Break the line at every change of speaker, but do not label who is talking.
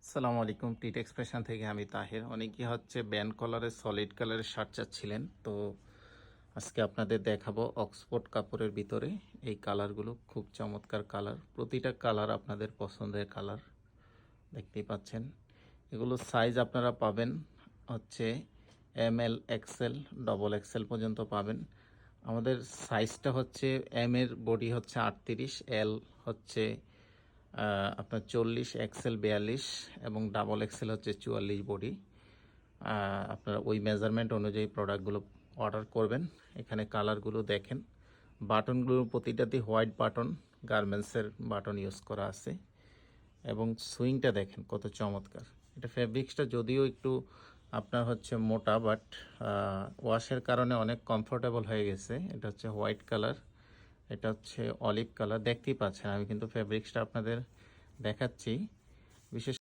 আসসালামু আলাইকুম। টিট এক্সপ্রেশন থেকে আমি তাহের। অনেকেই হচ্ছে ব্যান্ড কলারের সলিড কালারের শার্ট চাচ্ছিলেন, তো আজকে আপনাদের দেখাবো অক্সফোর্ড কাপড়ের ভিতরে এই কালারগুলো। খুব চমৎকার কালার, প্রতিটা কালার আপনাদের পছন্দের কালার, দেখতেই পাচ্ছেন। এগুলো সাইজ আপনারা পাবেন হচ্ছে ML XL XXL পর্যন্ত পাবেন। আমাদের সাইজটা হচ্ছে এম এর বডি হচ্ছে 38, এল হচ্ছে আপনার 40, XL 42 এবং XXL হচ্ছে 44 বডি। আপনারা ওই মেজারমেন্ট অনুযায়ী প্রোডাক্টগুলো অর্ডার করবেন। এখানে কালারগুলো দেখেন, বাটনগুলো প্রতিটাতেই হোয়াইট বাটন, গার্মেন্টসের বাটন ইউজ করা আছে এবং সুইংটা দেখেন কত চমৎকার। এটা ফেব্রিক্সটা যদিও একটু আপনার হচ্ছে মোটা, বাট ওয়াশের কারণে অনেক কমফোর্টেবল হয়ে গেছে। এটা হচ্ছে হোয়াইট কালার, এটা হচ্ছে অলিভ কালার, দেখতেই পাচ্ছেন। আমি কিন্তু ফেব্রিক্সটা আপনাদের দেখাচ্ছি। বিশেষ